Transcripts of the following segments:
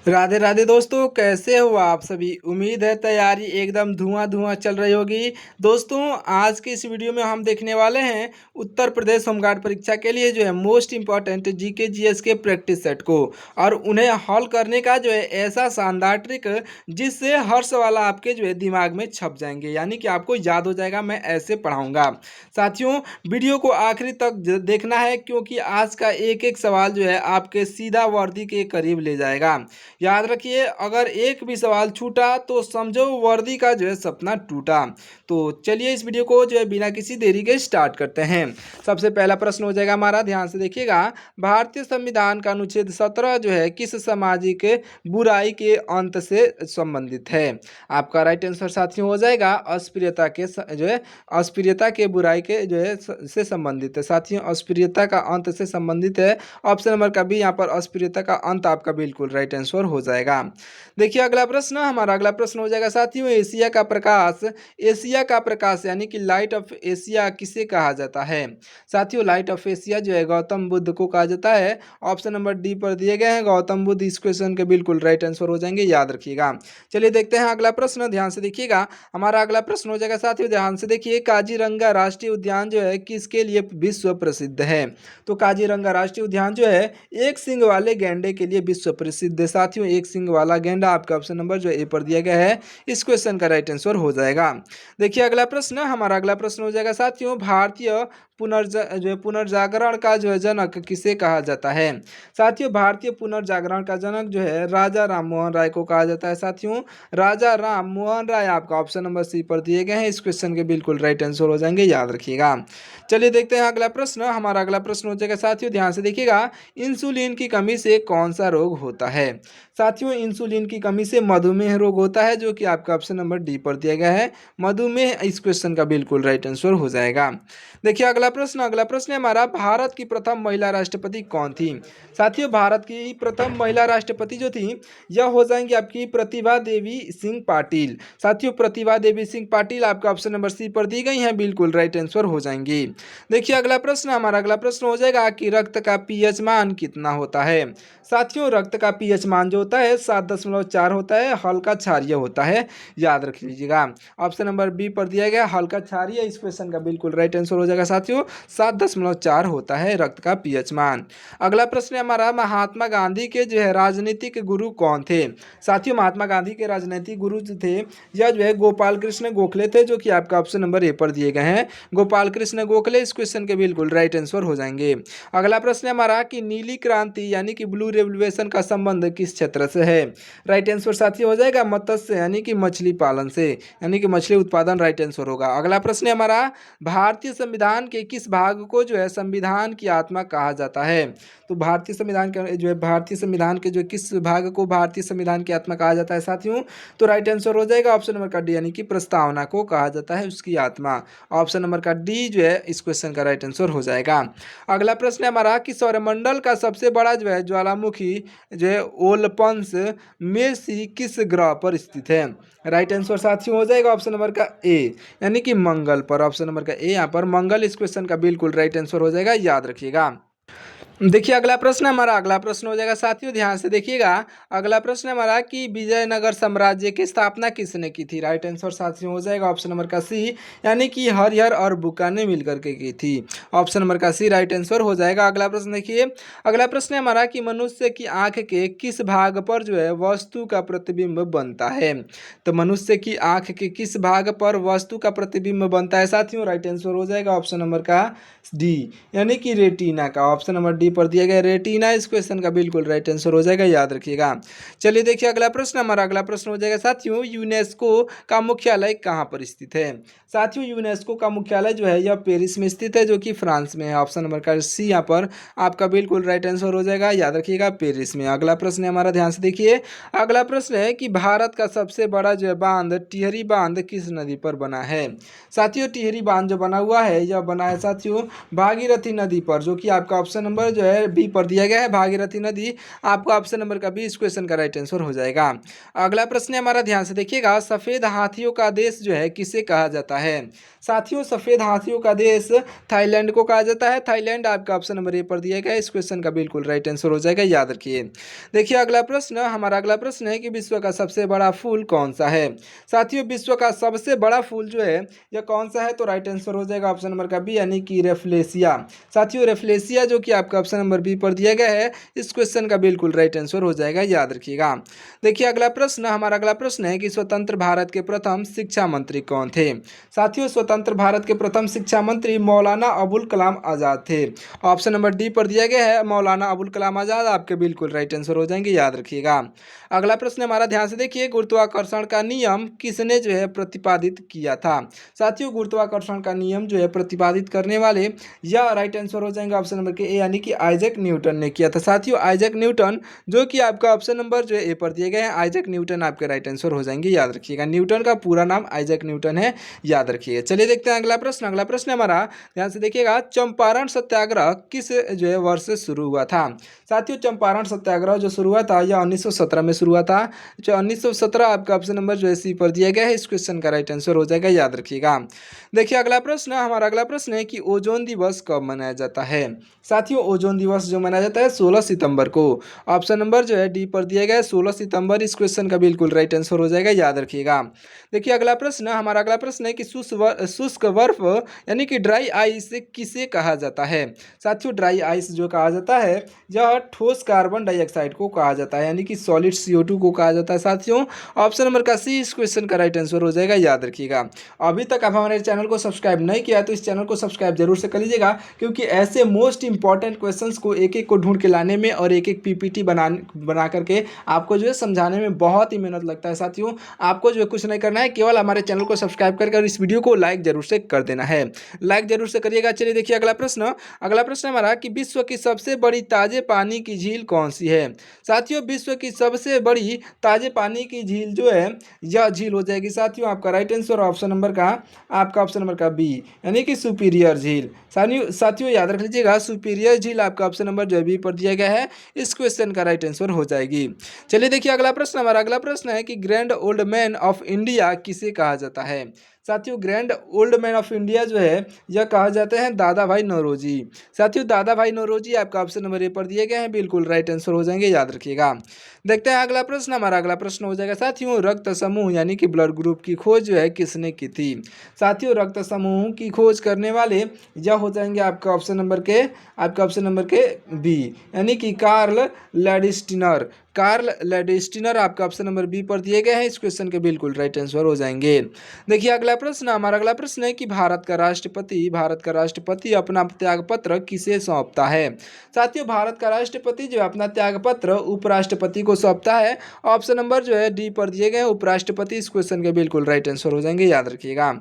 राधे राधे दोस्तों, कैसे हो आप सभी। उम्मीद है तैयारी एकदम धुआं धुआं चल रही होगी। दोस्तों, आज के इस वीडियो में हम देखने वाले हैं उत्तर प्रदेश होमगार्ड परीक्षा के लिए जो है मोस्ट इंपॉर्टेंट जीके जीएस के प्रैक्टिस सेट को, और उन्हें हल करने का जो है ऐसा शानदार ट्रिक जिससे हर सवाल आपके जो है दिमाग में छप जाएंगे, यानी कि आपको याद हो जाएगा। मैं ऐसे पढ़ाऊंगा साथियों। वीडियो को आखिरी तक देखना है, क्योंकि आज का एक एक सवाल जो है आपके सीधा वर्दी के करीब ले जाएगा। याद रखिए, अगर एक भी सवाल छूटा तो समझो वर्दी का जो है सपना टूटा। तो चलिए इस वीडियो को जो है बिना किसी देरी के स्टार्ट करते हैं। सबसे पहला प्रश्न हो जाएगा हमारा, ध्यान से देखिएगा। भारतीय संविधान का अनुच्छेद 17 जो है किस सामाजिक बुराई के अंत से संबंधित है। आपका राइट आंसर साथियों हो जाएगा अस्पृश्यता के जो है अस्पृश्यता के बुराई के जो है से संबंधित है। साथियों, अस्पृश्यता का अंत से संबंधित है। ऑप्शन नंबर का बी यहाँ पर अस्पृश्यता का अंत आपका बिल्कुल राइट आंसर हो जाएगा। देखिए अगला प्रश्न, हमारा अगला प्रश्न हो जाएगा साथियों, एशिया का प्रकाश यानी कि लाइट ऑफ एशिया किसे कहा जाता है। साथियों, लाइट ऑफ एशिया जो है गौतम बुद्ध को कहा जाता है। ऑप्शन नंबर डी पर दिए गए हैं गौतम बुद्ध। इस क्वेश्चन के बिल्कुल राइट आंसर हो जाएंगे, याद रखिएगा। चलिए देखते हैं अगला प्रश्न, ध्यान से देखिएगा। हमारा अगला प्रश्न हो जाएगा साथियों, ध्यान से देखिए। काजीरंगा राष्ट्रीय उद्यान जो है किसके लिए विश्व प्रसिद्ध है। तो काजीरंगा राष्ट्रीय उद्यान जो है एक सींग वाले गैंडे के लिए विश्व प्रसिद्ध है। साथियों, एक सींग वाला गैंडा आपका ऑप्शन नंबर जो ए पर दिया गया है, इस क्वेश्चन का राइट आंसर हो जाएगा। देखिए अगला प्रश्न, हमारा अगला प्रश्न हो जाएगा साथियों, भारतीय पुनर्जागरण का जो है जनक किसे कहा जाता है। साथियों, भारतीय पुनर्जागरण का जनक जो है राजा राम मोहन राय को कहा जाता है। साथियों, राजा राम मोहन राय आपका ऑप्शन नंबर सी पर दिए गए हैं। इस क्वेश्चन के बिल्कुल राइट आंसर हो जाएंगे, याद रखिएगा। चलिए देखते हैं अगला प्रश्न, हमारा अगला प्रश्न हो जाएगा साथियों, ध्यान से देखिएगा। इंसुलिन की कमी से कौन सा रोग होता है। साथियों, इंसुलिन की कमी से मधुमेह रोग होता है, जो कि आपका ऑप्शन नंबर डी पर दिया गया है मधुमेह। इस क्वेश्चन का बिल्कुल राइट आंसर हो जाएगा। देखिए अगला प्रश्न है हमारा, भारत की प्रथम महिला राष्ट्रपति कौन थी। साथियों, भारत की प्रथम महिला राष्ट्रपति जो थी यह हो जाएंगी आपकी प्रतिभा देवी सिंह पाटिल। साथियों, प्रतिभा देवी सिंह पाटिल आपका ऑप्शन नंबर सी पर दी गई है, बिल्कुल राइट आंसर हो जाएंगी। देखिए अगला प्रश्न, हमारा अगला प्रश्न हो जाएगा कि रक्त का पीएच मान कितना होता है। साथियों, रक्त का पीएच मान जो होता है 7.4 होता है, हल्का क्षारीय होता है, याद रख लीजिएगा। ऑप्शन नंबर बी पर दिया गया हल्का क्षारीय। इस क्वेश्चन का बिल्कुल राइट आंसर हो जाएगा साथियों, 7.4 होता है रक्त का पीएच मान। अगला प्रश्न है हमारा, महात्मा गांधी के जो है राजनीतिक गुरु कौन थे। साथियों, महात्मा गांधी के राजनीतिक गुरु जो थे यह जो है गोपाल कृष्ण गोखले थे, जो कि आपका ऑप्शन नंबर ए पर दिए गए हैं गोपाल कृष्ण गोखले। इस क्वेश्चन के बिल्कुल राइट आंसर हो जाएंगे। अगला प्रश्न है हमारा कि नीली क्रांति यानी कि ब्लू रेवोल्यूशन का संबंध किस क्षेत्र से है। राइट आंसर साथियों हो जाएगा मत्स्य यानी कि मछली पालन से, यानी कि मछली उत्पादन राइट आंसर होगा। अगला प्रश्न है हमारा, भारतीय संविधान के किस भाग को जो है संविधान की आत्मा कहा जाता है। तो भारतीय संविधान के जो है किस भाग को भारतीय संविधान की आत्मा कहा जाता है साथियों। तो राइट आंसर हो जाएगा ऑप्शन नंबर का डी, यानी कि प्रस्तावना को कहा जाता है उसकी आत्मा। ऑप्शन नंबर का डी जो है इस क्वेश्चन का राइट आंसर हो जाएगा। अगला प्रश्न है हमारा कि सौरमंडल का सबसे बड़ा जो है ज्वालामुखी जो है ओलपंस में से किस ग्रह पर स्थित है। राइट आंसर साथियों हो जाएगा ऑप्शन नंबर का ए, यानी कि मंगल पर। ऑप्शन नंबर का ए यहाँ पर मंगल। इस क्वेश्चन का बिल्कुल राइट आंसर हो जाएगा, याद रखिएगा। देखिए अगला प्रश्न हमारा अगला प्रश्न हो जाएगा साथियों, ध्यान से देखिएगा। अगला प्रश्न हमारा कि विजयनगर साम्राज्य की स्थापना किसने की थी। राइट आंसर साथियों हो जाएगा ऑप्शन नंबर का सी, यानी कि हरिहर और बुक्का ने मिलकर के की थी। ऑप्शन नंबर का सी राइट आंसर हो जाएगा। अगला प्रश्न देखिए, अगला प्रश्न है हमारा कि मनुष्य की आंख के किस भाग पर जो है वस्तु का प्रतिबिंब बनता है। तो मनुष्य की आंख के किस भाग पर वस्तु का प्रतिबिंब बनता है साथियों। राइट आंसर हो जाएगा ऑप्शन नंबर का डी, यानी कि रेटिना का। ऑप्शन नंबर डी पर दिया गया रेटिना। इस क्वेश्चन का बिल्कुल राइट आंसर हो जाएगा, याद रखिएगा। चलिए देखिए अगला प्रश्न, हमारा अगला प्रश्न हो जाएगा साथियों, यूनेस्को का मुख्यालय कहाँ पर स्थित है। साथियों, यूनेस्को का मुख्यालय जो है यह पेरिस में स्थित है, जो कि फ्रांस में है। ऑप्शन नंबर का सी यहाँ पर आपका बिल्कुल राइट आंसर हो जाएगा, याद रखिएगा, पेरिस में। अगला प्रश्न है हमारा, ध्यान से देखिए। अगला प्रश्न है कि भारत का सबसे बड़ा जो है बांध टिहरी बांध किस नदी पर बना है। साथियों, टिहरी बांध जो बना हुआ है यह बना है साथियों भागीरथी नदी पर, जो कि आपका ऑप्शन नंबर जो है बी पर दिया गया है भागीरथी नदी। आपका ऑप्शन नंबर का बी इस क्वेश्चन का राइट आंसर हो जाएगा। अगला प्रश्न है हमारा, ध्यान से देखिएगा, सफेद हाथियों का देश जो है किसे कहा जाता है। साथियों सफेद हाथियों का देश थाईलैंड को कहा जाता है। थाईलैंड आपका ऑप्शन नंबर ए पर दिया गया है। इस क्वेश्चन का बिल्कुल राइट आंसर हो जाएगा, याद रखिए। देखिए अगला प्रश्न, हमारा अगला प्रश्न है कि विश्व का सबसे बड़ा फूल कौन सा है। साथियों विश्व का सबसे बड़ा फूल जो है यह कौन सा है, तो राइट आंसर हो जाएगा ऑप्शन नंबर का बी यानी कि रेफ्लेशिया। साथियों रेफ्लेशिया जो कि आपका ऑप्शन नंबर बी पर दिया गया है। इस क्वेश्चन का बिल्कुल राइट आंसर हो जाएगा, याद रखिएगा। देखिए अगला प्रश्न, हमारा अगला प्रश्न है कि स्वतंत्र भारत के प्रथम शिक्षा मंत्री कौन थे। साथियों स्वतंत्र भारत के प्रथम शिक्षा मंत्री मौलाना अबुल कलाम आज़ाद थे। ऑप्शन नंबर डी पर दिया गया है मौलाना अबुल कलाम आज़ाद, आपके बिल्कुल राइट आंसर हो जाएंगे, याद रखिएगा। अगला प्रश्न हमारा, ध्यान से देखिए, गुरुत्वाकर्षण का नियम किसने जो है प्रतिपादित किया था। साथियों गुरुत्वाकर्षण का नियम जो है प्रतिपादित करने वाले या राइट आंसर हो जाएंगे ऑप्शन नंबर के ए यानी कि आइजैक न्यूटन ने किया था। साथियों आइजैक न्यूटन जो कि आपका ऑप्शन नंबर जो है ए पर दिए गए हैं, आइजैक न्यूटन आपके राइट आंसर हो जाएंगे, याद रखिएगा। न्यूटन का पूरा नाम आइजैक न्यूटन है, याद रखिए। चलिए देखते हैं अगला प्रश्न। अगला प्रश्न हमारा, ध्यान से देखिएगा, चंपारण सत्याग्रह किस जो है वर्ष से शुरू हुआ था। साथियों चंपारण सत्याग्रह जो शुरू हुआ था यह 1917 में शुरू हुआ था। जो 1917 आपका ऑप्शन नंबर जो है सी पर दिया गया है। इस क्वेश्चन का राइट आंसर हो जाएगा, याद रखिएगा। देखिए अगला प्रश्न, हमारा अगला प्रश्न है कि ओजोन दिवस कब मनाया जाता है। साथियों ओजोन दिवस जो मनाया जाता है 16 सितंबर को। ऑप्शन नंबर जो है डी पर दिया गया है 16 सितंबर। इस क्वेश्चन का बिल्कुल राइट आंसर हो जाएगा, याद रखिएगा। देखिए अगला प्रश्न, हमारा अगला प्रश्न है कि शुष्क बर्फ यानी कि ड्राई आइस किसे कहा जाता है। साथियों ड्राई आइस जो कहा जाता है यह ठोस कार्बन डाइऑक्साइड को कहा जाता है, यानी कि सॉलिड CO2 को कहा जाता है। साथियों ऑप्शन नंबर का सी इस क्वेश्चन का राइट आंसर हो जाएगा, याद रखिएगा। अभी तक आप हमारे चैनल को सब्सक्राइब नहीं किया तो इस चैनल को सब्सक्राइब जरूर से कर लीजिएगा, क्योंकि ऐसे मोस्ट इंपॉर्टेंट क्वेश्चंस को एक एक को ढूंढ के लाने में और एक एक PPT बना करके आपको जो है समझाने में बहुत ही मेहनत लगता है। साथियों आपको जो है कुछ नहीं करना है, केवल हमारे चैनल को सब्सक्राइब करके और इस वीडियो को लाइक जरूर से कर देना है, लाइक जरूर से करिएगा। चलिए देखिए अगला प्रश्न। अगला प्रश्न हमारा कि विश्व की सबसे बड़ी ताजे पानी की झील कौन सी है। साथियों विश्व की सबसे बड़ी ताजे पानी की झील जो है यह झील हो जाएगी साथियों आपका राइट आंसर ऑप्शन नंबर का आपका ऑप्शन नंबर का बी यानी कि सुपीरियर झील। साथियों याद रख लीजिएगा सुपीरियर झील आपका ऑप्शन नंबर जो है बी पर दिया गया है। इस क्वेश्चन का राइट आंसर हो जाएगी। चलिए देखिए अगला प्रश्न। हमारा अगला प्रश्न है कि grand old man of India किसे कहा जाता है। साथियों grand old man of India जो है यह कहा जाते हैं दादा भाई नौरोजी। साथियों दादा भाई नौरोजी आपका ऑप्शन नंबर ए पर दिए गए हैं, बिल्कुल राइट आंसर हो जाएंगे, याद रखिएगा। देखते हैं अगला प्रश्न। हमारा अगला प्रश्न हो जाएगा साथियों रक्त समूह यानी कि ब्लड ग्रुप की खोज जो है किसने की थी। साथियों रक्त समूह की खोज करने वाले यह हो जाएंगे आपका ऑप्शन नंबर के बी यानी कि कार्ल लैडिस्टिनर। कार्ल लैडिस्टिनर आपका ऑप्शन नंबर बी पर दिए गए हैं। इस क्वेश्चन के बिल्कुल राइट आंसर हो जाएंगे। देखिए अगला प्रश्न। हमारा अगला प्रश्न है कि भारत का राष्ट्रपति अपना त्याग पत्र किसे सौंपता है। साथियों भारत का राष्ट्रपति जो अपना त्याग पत्र उपराष्ट्रपति को सौंपता है। ऑप्शन नंबर जो है डी पर दिए गए उपराष्ट्रपति। इस क्वेश्चन के बिल्कुल राइट आंसर हो जाएंगे, याद रखिएगा।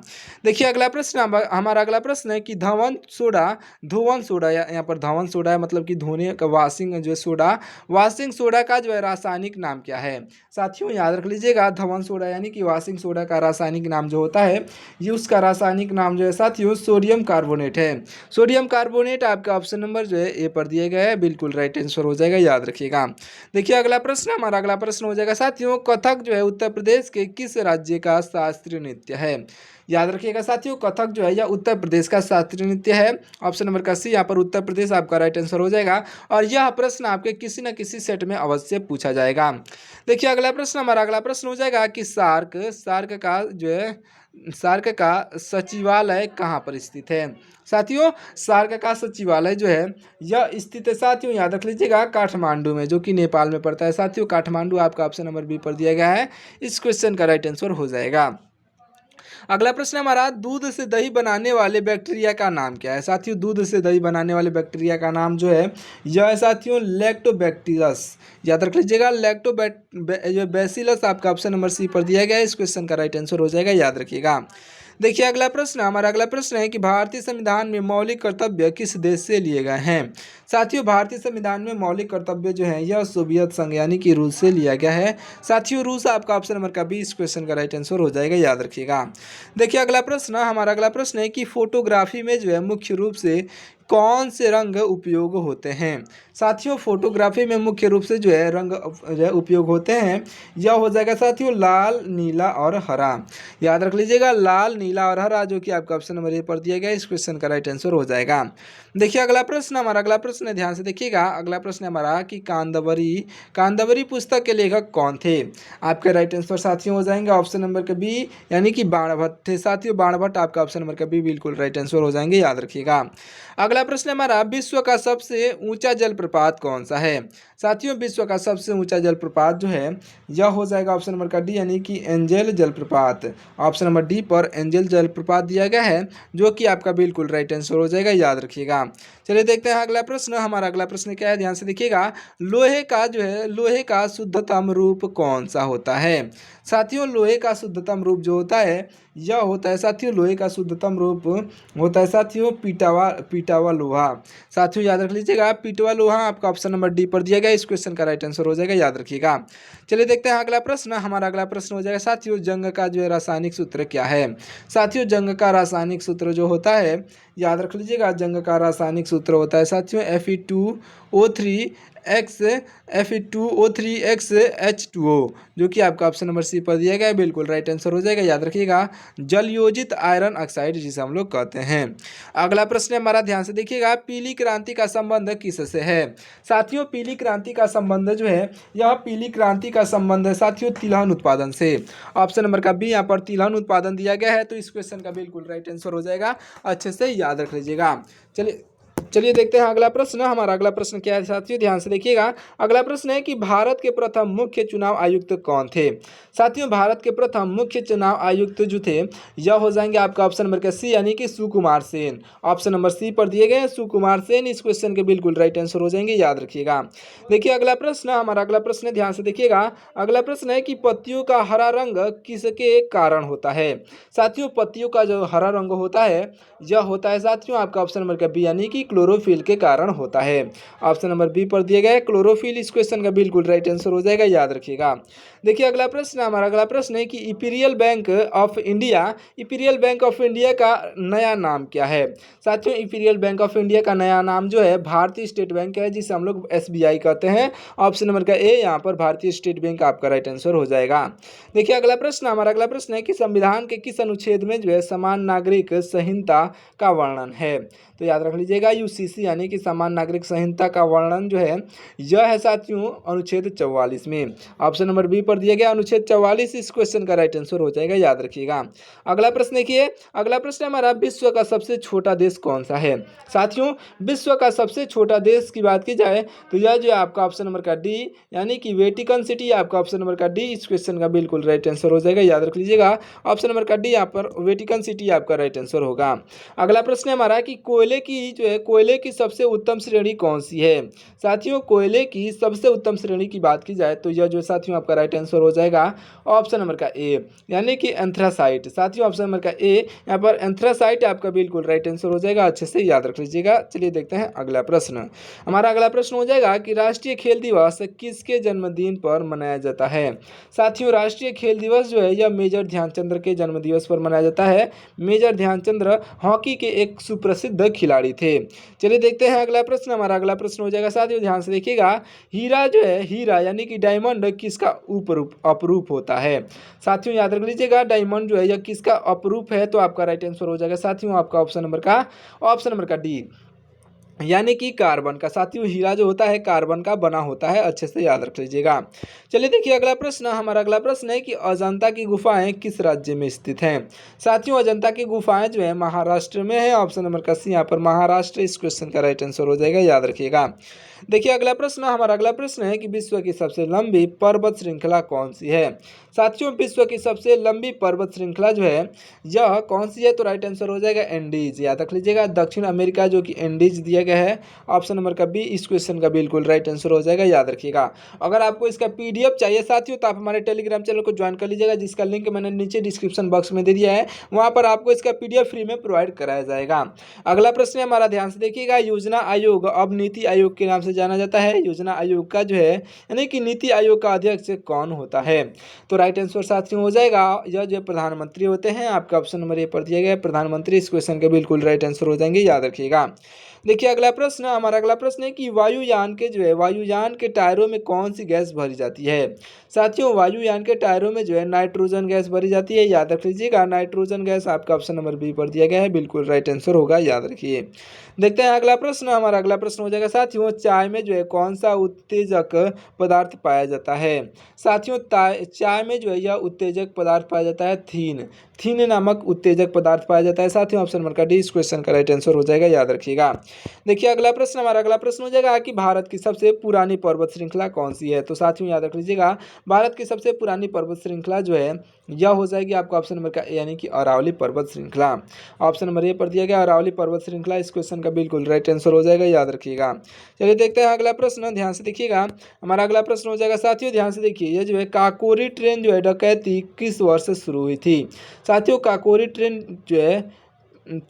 देखिए अगला प्रश्न। हमारा अगला प्रश्न है कि धवन सोडा यहाँ पर धवन सोडा है मतलब कि धोने का वाशिंग जो है वाशिंग सोडा का जो है रासायनिक नाम क्या है। साथियों याद रख लीजिएगा धवन सोडा यानी कि वाशिंग सोडा का रासायनिक नाम जो होता है ये उसका रासायनिक नाम जो है साथियों सोडियम कार्बोनेट है। सोडियम कार्बोनेट आपका ऑप्शन नंबर जो है ए पर दिए गए है, बिल्कुल राइट आंसर हो जाएगा, याद रखिएगा। देखिए अगला प्रश्न। हमारा अगला प्रश्न हो जाएगा साथियों कथक जो है उत्तर प्रदेश के किस राज्य का शास्त्रीय नृत्य है। याद रखिएगा साथियों कथक जो है यह उत्तर प्रदेश का शास्त्रीय नृत्य है। ऑप्शन नंबर का सी यहाँ पर उत्तर प्रदेश आपका राइट आंसर हो जाएगा और यह प्रश्न आपके किसी न किसी सेट में अवश्य पूछा जाएगा। देखिए अगला प्रश्न। हमारा अगला प्रश्न हो जाएगा कि सार्क का सचिवालय कहाँ पर स्थित है। साथियों सार्क का सचिवालय जो है यह स्थित है साथियों याद रख लीजिएगा काठमांडू में, जो कि नेपाल में पड़ता है। साथियों काठमांडू आपका ऑप्शन नंबर बी पर दिया गया है। इस क्वेश्चन का राइट आंसर हो जाएगा। अगला प्रश्न हमारा दूध से दही बनाने वाले बैक्टीरिया का नाम क्या है। साथियों दूध से दही बनाने वाले बैक्टीरिया का नाम जो है यह है साथियों लैक्टोबैक्टीरियस। याद रख लीजिएगा बैसिलस आपका ऑप्शन नंबर सी पर दिया गया है। इस क्वेश्चन का राइट आंसर हो जाएगा, याद रखिएगा। देखिए अगला प्रश्न। हमारा अगला प्रश्न है कि भारतीय संविधान में मौलिक कर्तव्य किस देश से लिए गए हैं। साथियों भारतीय संविधान में मौलिक कर्तव्य जो है यह सोवियत संघ यानी कि रूस से लिया गया है। साथियों रूस आपका ऑप्शन नंबर का बी इस क्वेश्चन का राइट आंसर हो जाएगा, याद रखिएगा। देखिए अगला प्रश्न। हमारा अगला प्रश्न है कि फोटोग्राफी में जो है मुख्य रूप से कौन से रंग उपयोग होते हैं। साथियों फोटोग्राफी में मुख्य रूप से जो है रंग जो है उपयोग होते हैं। यह हो जाएगा साथियों लाल, नीला और हरा। याद रख लीजिएगा लाल, नीला और हरा, जो कि आपका ऑप्शन नंबर ए पर दिया गया इस क्वेश्चन का राइट आंसर हो जाएगा। देखिए अगला प्रश्न, हमारा अगला प्रश्न है, ध्यान से देखिएगा। अगला प्रश्न है हमारा कि कांदबरी कांदबरी पुस्तक के लेखक कौन थे। आपके राइट आंसर साथियों हो जाएंगे ऑप्शन नंबर का बी, यानी कि बाणभट्ट थे साथियों। बाणभट्ट आपका ऑप्शन नंबर का बी बिल्कुल राइट आंसर हो जाएंगे, याद रखिएगा। अगला प्रश्न हमारा, विश्व का सबसे ऊंचा जलप्रपात कौन सा है। साथियों विश्व का सबसे ऊंचा जलप्रपात जो है यह हो जाएगा ऑप्शन नंबर का डी, यानी कि एंजल जलप्रपात। ऑप्शन नंबर डी पर एंजल जलप्रपात दिया गया है, जो कि आपका बिल्कुल राइट आंसर हो जाएगा, याद रखिएगा। चलिए देखते हैं अगला प्रश्न। हमारा अगला प्रश्न क्या है, ध्यान से देखिएगा। लोहे का शुद्धतम रूप कौन सा होता है। साथियों लोहे का शुद्धतम रूप जो होता है यह होता है साथियों, लोहे का शुद्धतम रूप होता है साथियों पीटावा लोहा। साथियों याद रख लीजिएगा पीटवा लोहा आपका ऑप्शन नंबर डी पर दिया गया इस क्वेश्चन का राइट आंसर हो जाएगा, याद रखिएगा। चलिए देखते हैं अगला प्रश्न। हमारा अगला प्रश्न हो जाएगा साथियों, जंग का जो है रासायनिक सूत्र क्या है। साथियों जंग का रासायनिक सूत्र जो होता है, याद रख लीजिएगा, जंग का रासायनिक सूत्र होता है साथियों Fe2O3H2O, जो कि आपका ऑप्शन नंबर सी पर दिया गया है, बिल्कुल राइट आंसर हो जाएगा, याद रखिएगा। जलयोजित आयरन ऑक्साइड जिसे हम लोग कहते हैं। अगला प्रश्न हमारा, ध्यान से देखिएगा। पीली क्रांति का संबंध किससे है। साथियों पीली क्रांति का संबंध जो है, यह पीली क्रांति का संबंध है साथियों तिलहन उत्पादन से। ऑप्शन नंबर का बी यहाँ पर तिलहन उत्पादन दिया गया है, तो इस क्वेश्चन का बिल्कुल राइट आंसर हो जाएगा, अच्छे से याद रख लीजिएगा। चलिए देखते हैं अगला प्रश्न। हमारा अगला प्रश्न क्या है साथियों, ध्यान से देखिएगा। अगला प्रश्न है कि भारत के प्रथम मुख्य चुनाव आयुक्त कौन थे। साथियों भारत के प्रथम मुख्य चुनाव आयुक्त जो थे यह हो जाएंगे आपका ऑप्शन नंबर का सी, यानी कि Sukumar Sen. Option number C पर दिए गए सुकुमार सेन इस क्वेश्चन के बिल्कुल राइट आंसर हो जाएंगे, याद रखिएगा। देखिए अगला प्रश्न, हमारा अगला प्रश्न ध्यान से देखिएगा। अगला प्रश्न है कि पत्तियों का हरा रंग किसके कारण होता है। साथियों पत्तियों का जो हरा रंग होता है यह होता है साथियों आपका ऑप्शन नंबर का बी, यानी कि क्लोरोफिल के कारण होता है। ऑप्शन नंबर बी पर दिया गया है क्लोरोफिल इस क्वेश्चन का बिल्कुल राइट आंसर हो जाएगा, याद रखिएगा। देखिए अगला प्रश्न, हमारा अगला प्रश्न है कि इंपीरियल बैंक ऑफ इंडिया का नया नाम क्या है। साथियों इंपीरियल बैंक ऑफ इंडिया का नया नाम जो है भारतीय स्टेट बैंक है, जिसे हम लोग SBI कहते हैं। ऑप्शन नंबर का ए यहाँ पर भारतीय स्टेट बैंक आपका राइट आंसर हो जाएगा। देखिए अगला प्रश्न, हमारा अगला प्रश्न है कि संविधान के किस अनुच्छेद में जो है समान नागरिक संहिता का वर्णन है। तो याद रख लीजिएगा UCC यानी कि समान नागरिक संहिता का वर्णन जो है यह है साथियों अनुच्छेद 44 में। ऑप्शन नंबर बी पर दिया गया अनुच्छेद 44 इस क्वेश्चन का राइट आंसर हो जाएगा, याद रखिएगा। अगला प्रश्न देखिए, अगला प्रश्न हमारा, विश्व का सबसे छोटा देश कौन सा है। साथियों विश्व का सबसे छोटा देश की बात की जाए तो यह जो है आपका ऑप्शन नंबर का डी, यानी कि वेटिकन सिटी आपका ऑप्शन नंबर का डी इस क्वेश्चन का बिल्कुल राइट आंसर हो जाएगा, याद रख लीजिएगा। ऑप्शन नंबर का डी यहाँ पर वेटिकन सिटी आपका राइट आंसर होगा। अगला प्रश्न हमारा कि कोयले की सबसे उत्तम श्रेणी कौन सी है। साथियों कोयले की सबसे उत्तम श्रेणी की बात की जाए तो यह जो साथियों आपका राइट आंसर हो जाएगा ऑप्शन नंबर का ए, यानी कि एंथ्रासाइट। साथियों ऑप्शन नंबर का ए यहाँ पर एंथ्रासाइट आपका बिल्कुल राइट आंसर हो जाएगा, अच्छे से याद रख लीजिएगा। चलिए देखते हैं अगला प्रश्न। हमारा अगला प्रश्न हो जाएगा कि राष्ट्रीय खेल दिवस किसके जन्मदिन पर मनाया जाता है। साथियों राष्ट्रीय खेल दिवस जो है यह मेजर ध्यानचंद्र के जन्मदिवस पर मनाया जाता है। मेजर ध्यानचंद्र हॉकी के एक सुप्रसिद्ध खिलाड़ी थे। चलिए देखते हैं अगला प्रश्न। हमारा अगला प्रश्न हो जाएगा साथियों, ध्यान से देखिएगा। हीरा जो है, हीरा यानी कि डायमंड किसका अपरूप होता है। साथियों याद रख लीजिएगा डायमंड जो है यह किसका अपरूप है, तो आपका राइट आंसर हो जाएगा साथियों आपका ऑप्शन नंबर का डी, यानी कि कार्बन का। साथियों हीरा जो होता है कार्बन का बना होता है, अच्छे से याद रख लीजिएगा। चलिए देखिए अगला प्रश्न, हमारा अगला प्रश्न है कि अजंता की गुफाएं किस राज्य में स्थित हैं। साथियों अजंता की गुफाएं जो है महाराष्ट्र में है। ऑप्शन नंबर का सी यहाँ पर महाराष्ट्र इस क्वेश्चन का राइट आंसर हो जाएगा, याद रखिएगा। देखिए अगला प्रश्न, हमारा अगला प्रश्न है कि विश्व की सबसे लंबी पर्वत श्रृंखला कौन सी है। साथियों विश्व की सबसे लंबी पर्वत श्रृंखला जो है यह कौन सी है, तो राइट आंसर हो जाएगा एंडीज। याद रख लीजिएगा दक्षिण अमेरिका जो कि एंडीज दिया गया है। ऑप्शन नंबर का बी इस क्वेश्चन का बिल्कुल राइट आंसर हो जाएगा, याद रखिएगा। अगर आपको इसका PDF चाहिए साथियों तो आप हमारे टेलीग्राम चैनल को ज्वाइन कर लीजिएगा, जिसका लिंक मैंने नीचे डिस्क्रिप्शन बॉक्स में दे दिया है। वहाँ पर आपको इसका PDF फ्री में प्रोवाइड कराया जाएगा। अगला प्रश्न हमारा, ध्यान से देखिएगा। योजना आयोग अब नीति आयोग के नाम से जाना जाता है। योजना आयोग का जो है यानी कि नीति आयोग का अध्यक्ष कौन होता है, तो राइट आंसर साथियों हो जाएगा यह जो प्रधानमंत्री होते हैं। आपका ऑप्शन नंबर ए पर दिया गया है प्रधानमंत्री इस क्वेश्चन के बिल्कुल राइट आंसर हो जाएंगे, याद रखिएगा। देखिए अगला प्रश्न, हमारा अगला प्रश्न है कि वायुयान के जो है वायुयान के टायरों में कौन सी गैस भरी जाती है। साथियों वायुयान के टायरों में जो है नाइट्रोजन गैस भरी जाती है, याद रख लीजिएगा नाइट्रोजन गैस आपका ऑप्शन नंबर बी पर दिया गया है, बिल्कुल राइट आंसर होगा, याद रखिए। देखते हैं अगला प्रश्न, हमारा अगला प्रश्न हो जाएगा साथियों चाय में जो है कौन सा उत्तेजक पदार्थ पाया जाता है। साथियों चाय में जो है यह उत्तेजक पदार्थ पाया जाता है थीन नामक उत्तेजक पदार्थ पाया जाता है। साथियों ऑप्शन नंबर का डी इस क्वेश्चन का राइट आंसर हो जाएगा, याद रखिएगा। देखिए अगला प्रश्न, हमारा अगला प्रश्न हो जाएगा कि भारत की सबसे पुरानी पर्वत श्रृंखला कौन सी है। तो साथियों याद रख लीजिएगा भारत की सबसे पुरानी पर्वत श्रृंखला जो है यह हो जाएगी आपका ऑप्शन नंबर का यानी कि अरावली पर्वत श्रृंखला। ऑप्शन नंबर ए पर दिया गया अरावली पर्वत श्रृंखला, इस क्वेश्चन का बिल्कुल राइट आंसर हो जाएगा, याद रखिएगा। चलिए देखते हैं अगला प्रश्न, ध्यान से देखिएगा। हमारा अगला प्रश्न हो जाएगा साथियों, ध्यान से देखिए, ये जो है काकोरी ट्रेन जो है डकैती किस वर्ष से शुरू हुई थी। साथियों काकोरी ट्रेन जो है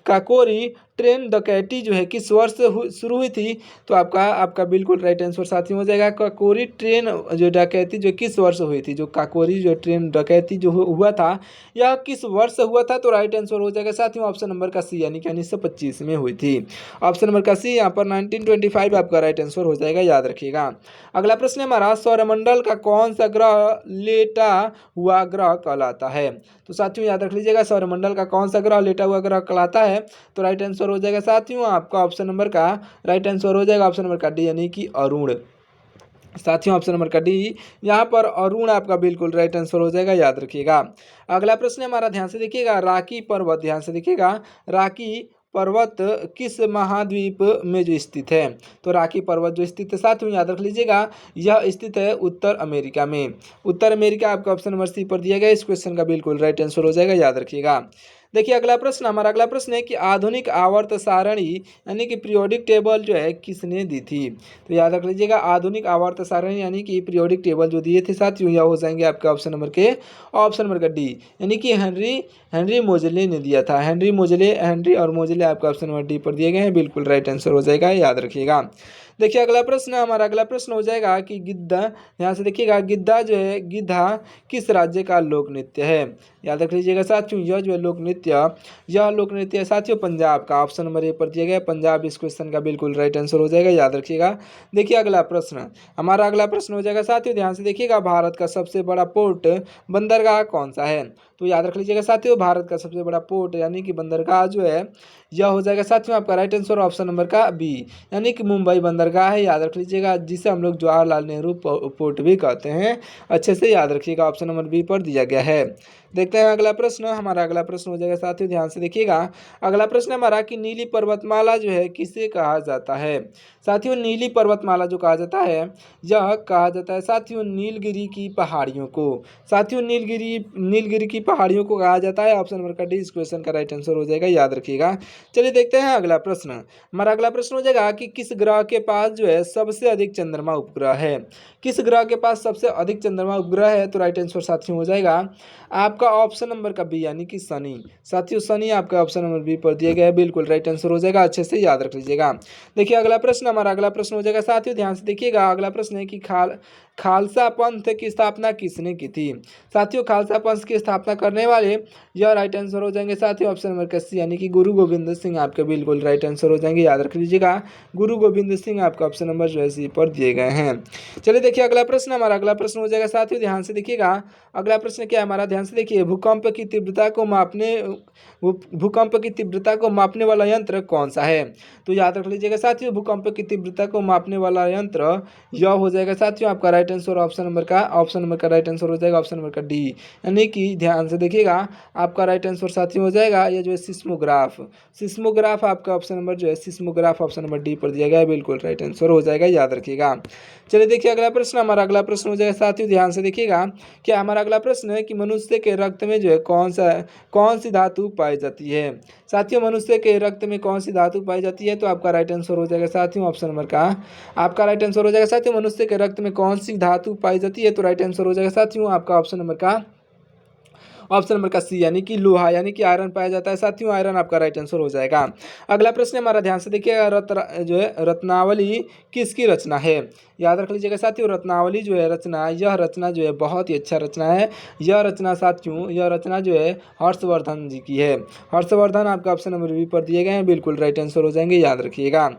काकोरी ट्रेन डकैती जो है किस वर्ष से शुरू हुई थी। तो आपका आपका बिल्कुल राइट आंसर साथियों हो जाएगा काकोरी ट्रेन जो डकैती जो किस वर्ष हुई थी, जो काकोरी जो ट्रेन डकैती जो हुआ था यह किस वर्ष हुआ था। तो राइट आंसर हो जाएगा साथियों ऑप्शन नंबर का सी यानी कि 1925 में हुई थी। ऑप्शन नंबर का सी यहाँ पर 1925 आपका राइट आंसर हो जाएगा, याद रखिएगा। अगला प्रश्न है हमारा सौरमंडल का कौन सा ग्रह लेटा हुआ ग्रह कहलाता है। तो साथियों याद रख लीजिएगा सौरमंडल का कौन सा ग्रह लेटा हुआ ग्रह कहलाता है। तो राइट आंसर हो जाएगा साथियों आपका ऑप्शन नंबर का राइट आंसर हो जाएगा ऑप्शन नंबर का डी यानी कि अरुण। साथियों ऑप्शन नंबर का डी यहाँ पर अरुण आपका बिल्कुल राइट आंसर हो जाएगा, याद रखिएगा। अगला प्रश्न हमारा ध्यान से देखिएगा राकी पर्वत, ध्यान से देखिएगा राकी पर्वत किस महाद्वीप में जो स्थित है। तो राकी पर्वत जो स्थित है साथियों याद रख लीजिएगा यह स्थित है उत्तर अमेरिका में। उत्तर अमेरिका आपका ऑप्शन नंबर सी पर दिया गया, इस क्वेश्चन का बिल्कुल राइट आंसर हो जाएगा, याद रखिएगा। देखिए अगला प्रश्न, हमारा अगला प्रश्न है कि आधुनिक आवर्त सारणी यानी कि पीरियोडिक टेबल जो है किसने दी थी। तो याद रख लीजिएगा आधुनिक आवर्त सारणी यानी कि पीरियोडिक टेबल जो दिए थे साथियों यह हो जाएंगे आपके ऑप्शन नंबर के ऑप्शन नंबर का डी यानी कि हेनरी मोजले ने दिया था। हेनरी और मोजले आपका ऑप्शन नंबर डी पर दिए गए हैं, बिल्कुल राइट आंसर हो जाएगा, याद रखिएगा। देखिए अगला प्रश्न, हमारा अगला प्रश्न हो जाएगा कि गिद्धा, यहाँ से देखिएगा गिद्धा जो है गिद्धा किस राज्य का लोक नृत्य है। याद रख लीजिएगा साथियों यह जो है लोक नृत्य है साथियों पंजाब का, ऑप्शन नंबर ए पर दिया गया पंजाब, इस क्वेश्चन का बिल्कुल राइट आंसर हो जाएगा, याद रखिएगा। देखिए अगला प्रश्न, हमारा अगला प्रश्न हो जाएगा साथियों ध्यान से देखिएगा भारत का सबसे बड़ा पोर्ट बंदरगाह कौन सा है। तो याद रख लीजिएगा साथियों भारत का सबसे बड़ा पोर्ट यानी कि बंदरगाह जो है यह हो जाएगा साथियों आपका राइट आंसर ऑप्शन नंबर का बी यानी कि मुंबई बंदरगाह है, याद रख लीजिएगा, जिसे हम लोग जवाहरलाल नेहरू पोर्ट भी कहते हैं, अच्छे से याद रखिएगा, ऑप्शन नंबर बी पर दिया गया है। देखते हैं अगला प्रश्न, हमारा अगला प्रश्न हो जाएगा साथियों ध्यान से देखिएगा। अगला प्रश्न हमारा कि नीली पर्वतमाला जो है किसे कहा जाता है। साथियों नीली पर्वतमाला जो कहा जाता है यह कहा जाता है साथियों नीलगिरी की पहाड़ियों को। साथियों नीलगिरी की पहाड़ियों को कहा जाता है, ऑप्शन नंबर का डी इस क्वेश्चन का राइट आंसर हो जाएगा, याद रखिएगा। चलिए देखते हैं अगला प्रश्न, हमारा अगला प्रश्न हो जाएगा कि किस ग्रह के पास जो है सबसे अधिक चंद्रमा उपग्रह है। किस ग्रह के पास सबसे अधिक चंद्रमा उपग्रह है। तो राइट आंसर साथियों हो जाएगा आपका ऑप्शन नंबर का बी यानी कि शनि। साथियों शनि आपका ऑप्शन नंबर बी पर दिया गया है, बिल्कुल राइट आंसर हो जाएगा, अच्छे से याद रख लीजिएगा। देखिए अगला प्रश्न, हमारा अगला प्रश्न हो जाएगा साथियों ध्यान से देखिएगा। अगला प्रश्न है कि खालसा पंथ की स्थापना किसने की थी। साथियों खालसा पंथ की स्थापना करने वाले यह राइट आंसर हो जाएंगे साथियों ऑप्शन नंबर का सी यानी कि गुरु गोविंद सिंह आपके बिल्कुल राइट आंसर हो जाएंगे, याद रख लीजिएगा गुरु गोविंद सिंह आपका ऑप्शन नंबर जो है सी पर दिए गए हैं। चलिए देखिए अगला प्रश्न, हमारा अगला प्रश्न हो जाएगा साथियों ध्यान से देखिएगा। अगला प्रश्न क्या है हमारा, ध्यान से देखिए भूकंप की तीव्रता को मापने वाला यंत्र कौन सा है। तो याद रख लीजिएगा साथियों भूकंप की तीव्रता को मापने वाला यंत्र यह हो जाएगा साथियों आपका राइट आंसर ऑप्शन नंबर का राइट आंसर हो जाएगा ऑप्शन नंबर का डी यानी कि ध्यान से देखिएगा आपका राइट आंसर साथियों हो जाएगा ये जो है सिस्मोग्राफ आपका ऑप्शन नंबर जो है सिस्मोग्राफ ऑप्शन नंबर डी पर दिया गया है, बिल्कुल राइट आंसर हो जाएगा, याद रखिएगा। चलिए देखिए अगला प्रश्न, हमारा अगला प्रश्न हो जाएगा साथियों ध्यान से देखिएगा। क्या हमारा अगला प्रश्न है कि मनुष्य के रक्त में जो है कौन सी धातु पाई जाती है। साथियों मनुष्य के रक्त में कौन सी धातु पाई जाती है। तो आपका राइट आंसर हो जाएगा साथियों ऑप्शन नंबर का आपका राइट आंसर हो जाएगा साथियों मनुष्य के रक्त में कौन सी धातु पाई जाती है। तो राइट आंसर हो जाएगा साथियों आपका ऑप्शन नंबर का ऑप्शन नंबर का सी यानी कि लोहा यानी कि आयरन पाया जाता है साथियों, आयरन आपका राइट आंसर हो जाएगा। अगला प्रश्न हमारा ध्यान से देखिएगा, जो है रत्नावली किसकी रचना है? याद रख लीजिएगा साथियों, रत्नावली जो है रचना, यह रचना जो है बहुत ही अच्छा रचना है। यह रचना साथियों, यह रचना जो है हर्षवर्धन जी की है। हर्षवर्धन आपका ऑप्शन नंबर बी पर दिए गए हैं, बिल्कुल राइट आंसर हो जाएंगे, याद रखिएगा।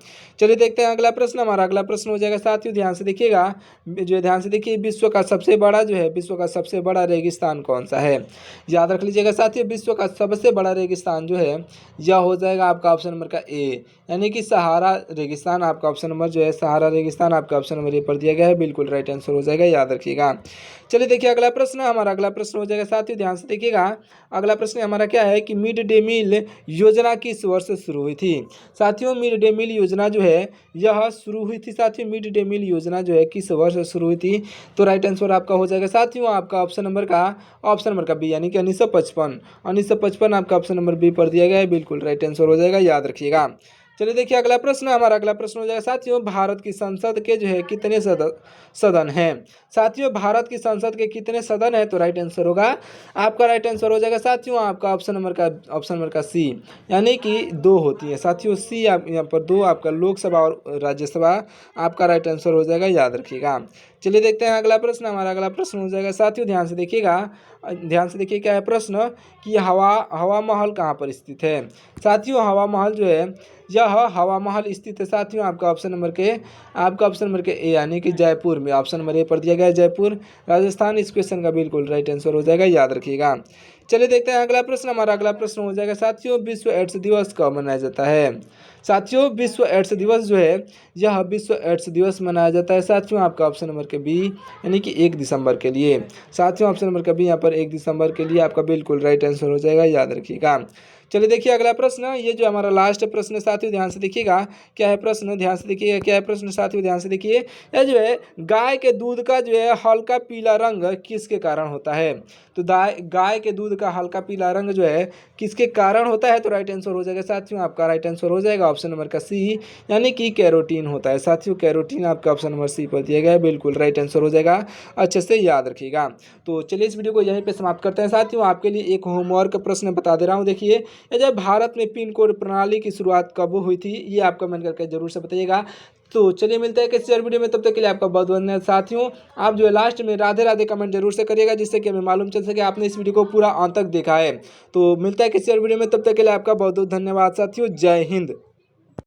चलिए देखते हैं अगला प्रश्न। हमारा अगला प्रश्न हो जाएगा साथियों, ध्यान से देखिएगा, जो है ध्यान से देखिए, विश्व का सबसे बड़ा जो है, विश्व का सबसे बड़ा रेगिस्तान कौन सा है? याद रख लीजिएगा साथियों, विश्व का सबसे बड़ा रेगिस्तान जो है यह हो जाएगा आपका ऑप्शन नंबर का ए यानी कि सहारा रेगिस्तान। आपका ऑप्शन नंबर जो है सहारा रेगिस्तान, आपका ऑप्शन नंबर ए पर दिया गया है, बिल्कुल राइट आंसर हो जाएगा, याद रखिएगा। चलिए देखिए अगला प्रश्न, हमारा अगला प्रश्न हो जाएगा साथियों, ध्यान से देखिएगा। अगला प्रश्न हमारा क्या है कि मिड डे मील योजना किस वर्ष शुरू हुई थी? साथियों मिड डे मील योजना जो है यह शुरू हुई थी साथियों, मिड डे मील योजना जो है किस वर्ष शुरू हुई थी? तो राइट आंसर आपका हो जाएगा साथियों, आपका ऑप्शन नंबर का बी यानी कि 1955 आपका ऑप्शन नंबर बी पर दिया गया है, बिल्कुल राइट आंसर हो जाएगा, याद रखिएगा। चलिए देखिए अगला प्रश्न, हमारा अगला प्रश्न हो जाएगा साथियों, भारत की संसद के जो है कितने सदन हैं? साथियों भारत की संसद के कितने सदन है? तो राइट आंसर होगा, आपका राइट आंसर हो जाएगा साथियों, आपका ऑप्शन नंबर का सी यानी कि 2 होती है साथियों, सी आप यहाँ पर 2 आपका लोकसभा और राज्यसभा, आपका राइट आंसर हो जाएगा, याद रखिएगा। चलिए देखते हैं अगला प्रश्न, हमारा अगला प्रश्न हो जाएगा साथियों, ध्यान से देखिएगा, ध्यान से देखिए क्या है प्रश्न कि हवा महल कहाँ पर स्थित है? साथियों हवा महल जो है यह हवा महल स्थित है साथियों, आपका ऑप्शन नंबर के ए यानी कि जयपुर में, ऑप्शन नंबर ए पर दिया गया है जयपुर राजस्थान, इस क्वेश्चन का बिल्कुल राइट आंसर हो जाएगा, याद रखिएगा। चलिए देखते हैं अगला प्रश्न, हमारा अगला प्रश्न हो जाएगा साथियों, विश्व एड्स दिवस कब मनाया जाता है? साथियों विश्व एड्स दिवस जो है यह विश्व एड्स दिवस मनाया जाता है साथियों, आपका ऑप्शन नंबर के बी यानी कि 1 दिसंबर के लिए। साथियों ऑप्शन नंबर का बी यहाँ पर 1 दिसंबर के लिए, आपका बिल्कुल राइट आंसर हो जाएगा, याद रखिएगा। चलिए देखिए अगला प्रश्न, ये जो हमारा लास्ट प्रश्न है साथियों, ध्यान से देखिएगा क्या है प्रश्न, ध्यान से देखिएगा क्या है प्रश्न साथियों, ध्यान से देखिए, यह जो है गाय के दूध का जो है हल्का पीला रंग किसके कारण होता है? तो गाय के दूध का हल्का पीला रंग जो है किसके कारण होता है? तो राइट आंसर हो जाएगा साथियों, आपका राइट आंसर हो जाएगा ऑप्शन नंबर का सी यानी कि कैरोटीन होता है साथियों, कैरोटीन आपका ऑप्शन नंबर सी पर दिया गया है, बिल्कुल राइट आंसर हो जाएगा, अच्छे से याद रखिएगा। तो चलिए इस वीडियो को यहीं पे समाप्त करते हैं साथियों, आपके लिए एक होमवर्क प्रश्न बता दे रहा हूँ। देखिए ये जब भारत में पिन कोड प्रणाली की शुरुआत कब हुई थी, ये आप कमेंट करके जरूर से बताइएगा। तो चलिए मिलते हैं किसी और वीडियो में, तब तक के लिए आपका बहुत बहुत धन्यवाद साथियों। आप जो है लास्ट में राधे राधे कमेंट जरूर से करिएगा, जिससे कि हमें मालूम चल सके आपने इस वीडियो को पूरा अंत तक देखा है। तो मिलता है किसी और वीडियो में, तब तक के लिए आपका बहुत बहुत धन्यवाद साथियों, जय हिंद।